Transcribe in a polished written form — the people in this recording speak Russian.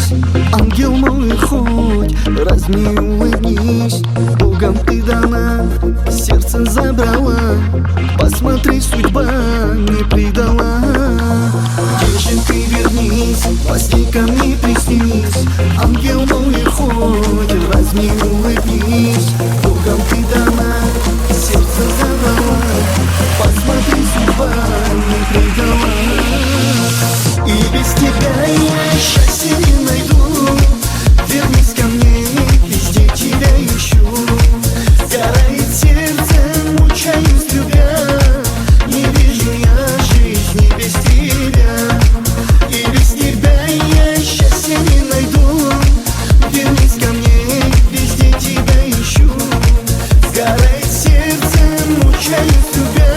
вернись, ангел мой, хоть раз мне улыбнись. Богом ты дана, сердце забрала, посмотри, судьба не предала. Где же ты, вернись, постель ко мне приснись, ангел мой, хоть раз мне улыбнись. Богом ты дана, сердце забрала, посмотри, судьба не предала. И без тебя я счастья не найду. Вернись ко мне, везде тебя ищу. Сгорает сердце, мучаюсь любя. Не вижу я жизни без тебя. И без тебя я счастья не найду. Вернись ко мне, везде тебя ищу. Сгорает сердце, мучаюсь любя.